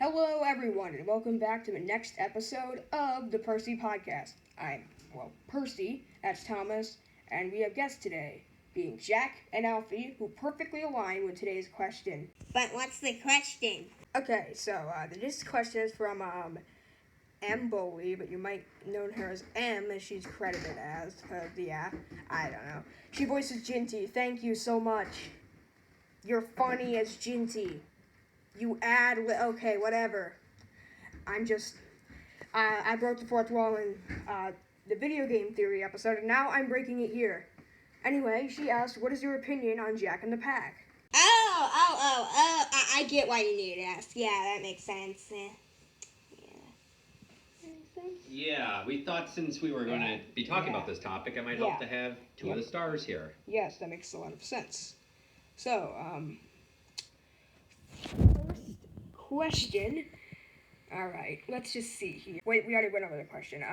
Hello, everyone, and welcome back to the next episode of the Percy podcast. Percy, that's Thomas, and we have guests today, being Jack and Alfie, who perfectly align with today's question. But what's the question? Okay, so this question is from M. Boley, but you might know her as M, as she's credited as, I don't know. She voices Ginty. Thank you so much. You're funny as Ginty. You okay, whatever. I broke the fourth wall in the video game theory episode, and now I'm breaking it here. Anyway, she asked, what is your opinion on Jack and the Pack? I get why you needed to ask. Yeah, that makes sense. Yeah, we thought since we were going to be talking about this topic, it might help to have two of the stars here. Yes, that makes a lot of sense. So, first question. All right, let's just see here. Wait, we already went over the question.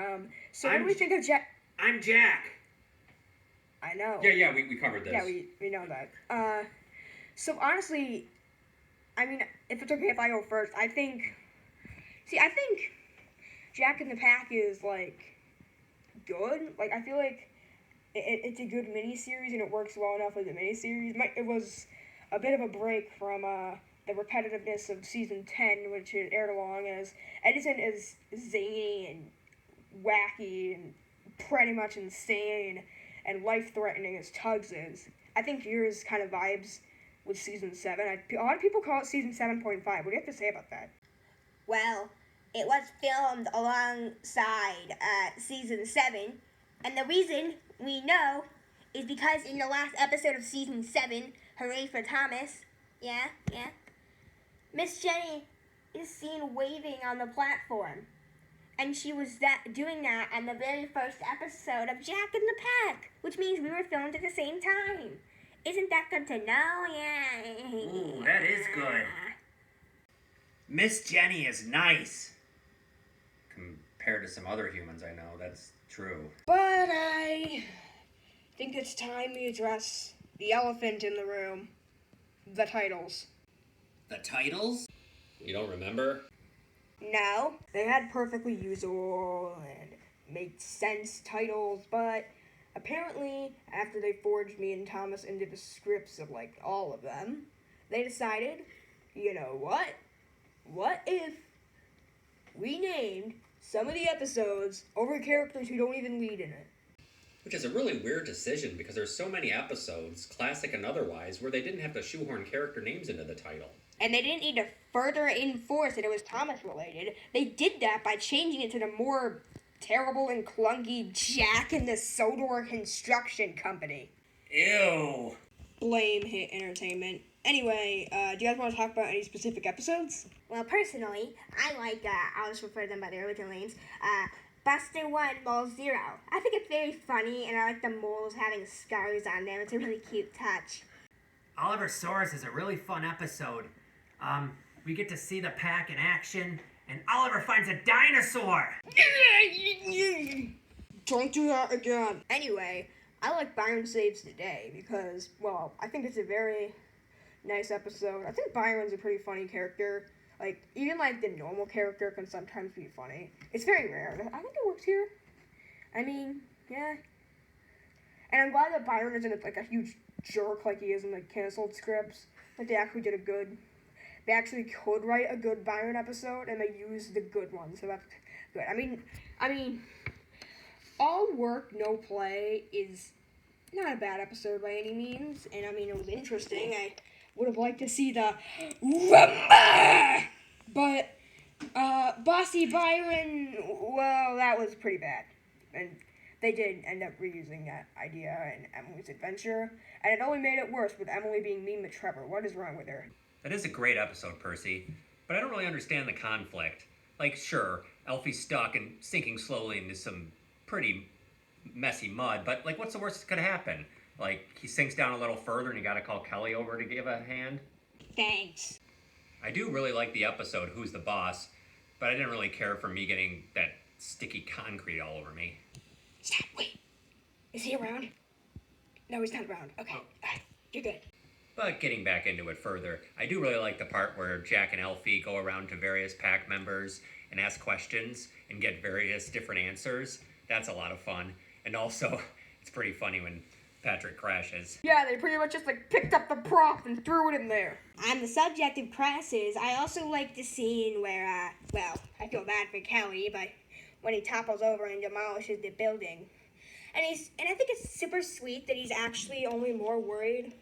So what do we think of Jack? I'm Jack. I know. Yeah, we covered this. Yeah, we know that. So honestly, I mean, if it's okay if I go first, I think Jack and the Pack is, like, good. Like, I feel like it's a good miniseries, and it works well enough as a miniseries. It was a bit of a break from the repetitiveness of season 10, which it aired along as. It isn't as zany and wacky and pretty much insane and life-threatening as Tugs is. I think yours kind of vibes with season 7. A lot of people call it season 7.5. What do you have to say about that? Well, it was filmed alongside season 7, and the reason we know is because in the last episode of season 7, hooray for Thomas, Miss Jenny is seen waving on the platform. And she was doing that on the very first episode of Jack and the Pack, which means we were filmed at the same time. Isn't that good to know? Yeah. Ooh, that is good. Miss Jenny is nice. Compared to some other humans I know, that's true. But I think it's time we address the elephant in the room. The titles. The titles? You don't remember? No. They had perfectly usable and made sense titles, but apparently after they forged me and Thomas into the scripts of, like, all of them, they decided, you know what? What if we named some of the episodes over characters who don't even lead in it? Which is a really weird decision because there's so many episodes, classic and otherwise, where they didn't have to shoehorn character names into the title. And they didn't need to further enforce that it was Thomas related. They did that by changing it to the more terrible and clunky Jack and the Sodor Construction Company. Ew. Blame Hit Entertainment. Anyway, do you guys want to talk about any specific episodes? Well, personally, I like, I'll just refer to them by their original names, Buster 1, Mole 0. I think it's very funny, and I like the moles having scars on them. It's a really cute touch. Oliver Soros is a really fun episode. We get to see the pack in action, and Oliver finds a dinosaur! Don't do that again. Anyway, I like Byron Saves the Day because, well, I think it's a very nice episode. I think Byron's a pretty funny character. Like, even, like, the normal character can sometimes be funny. It's very rare. I think it works here. I mean, yeah. And I'm glad that Byron isn't, like, a huge jerk like he is in the canceled scripts. Like, they actually could write a good Byron episode, and they used the good one, so that's good. I mean, All Work, No Play is not a bad episode by any means, and, I mean, it was interesting. I would have liked to see the Rumba! But, Bossy Byron, well, that was pretty bad. And they did end up reusing that idea in Emily's Adventure, and it only made it worse with Emily being mean to Trevor. What is wrong with her? That is a great episode, Percy, but I don't really understand the conflict. Like, sure, Elfie's stuck and sinking slowly into some pretty messy mud, but, like, what's the worst that could happen? Like, he sinks down a little further and you gotta call Kelly over to give a hand? Thanks. I do really like the episode, Who's the Boss, but I didn't really care for me getting that sticky concrete all over me. Stop, wait. Is he around? No, he's not around. Okay, you're good. But getting back into it further, I do really like the part where Jack and Elfie go around to various pack members and ask questions and get various different answers. That's a lot of fun. And also, it's pretty funny when Patrick crashes. Yeah, they pretty much just like picked up the prop and threw it in there. On the subject of crashes, I also like the scene where, I feel bad for Kelly, but when he topples over and demolishes the building. And I think it's super sweet that he's actually only more worried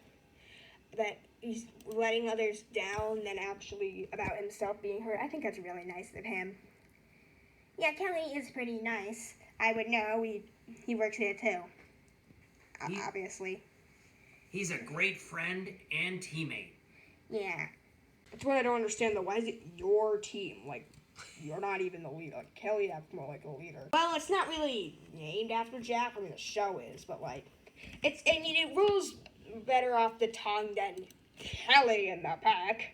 that he's letting others down than actually about himself being hurt. I think that's really nice of him. Yeah, Kelly is pretty nice. I would know. He works there too. Obviously. He's a great friend and teammate. Yeah. That's what I don't understand though. Why is it your team? Like, you're not even the leader. Like, Kelly acts more like a leader. Well, it's not really named after Jack. I mean, the show is, but like, it rolls better off the tongue than Kelly in the pack.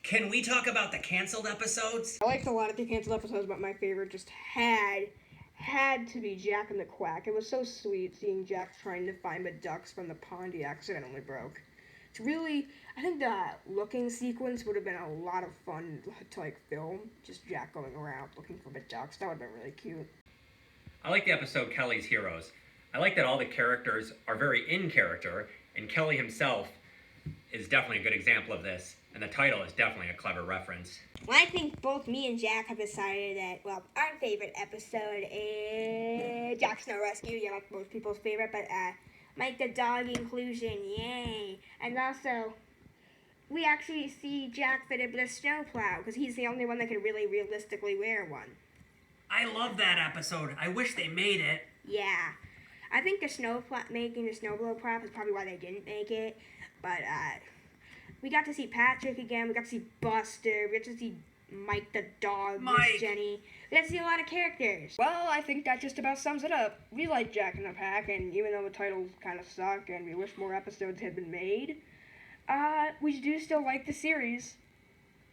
Can we talk about the canceled episodes? I liked a lot of the canceled episodes, but my favorite just had to be Jack and the Quack. It was so sweet seeing Jack trying to find the ducks from the pond he accidentally broke. It's really, I think the looking sequence would have been a lot of fun to like film. Just Jack going around looking for the ducks. That would have been really cute. I like the episode Kelly's Heroes. I like that all the characters are very in character, and Kelly himself is definitely a good example of this, and the title is definitely a clever reference. Well, I think both me and Jack have decided that, our favorite episode is Jack Snow Rescue. Yeah, like most people's favorite, but Mike the Dog inclusion, yay. And also, we actually see Jack fitted with a snowplow, because he's the only one that can really realistically wear one. I love that episode. I wish they made it. Yeah. I think making the snowblower prop is probably why they didn't make it. But we got to see Patrick again. We got to see Buster. We got to see Mike the dog, Miss Jenny. We got to see a lot of characters. Well, I think that just about sums it up. We like Jack in the Pack, and even though the titles kind of suck and we wish more episodes had been made, we do still like the series.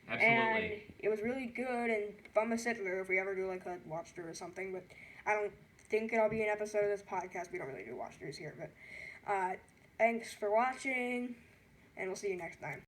Absolutely. And it was really good and fun to sit through if we ever do like a watch through or something. But I don't think it'll be an episode of this podcast. We don't really do watch throughs here. But thanks for watching, and we'll see you next time.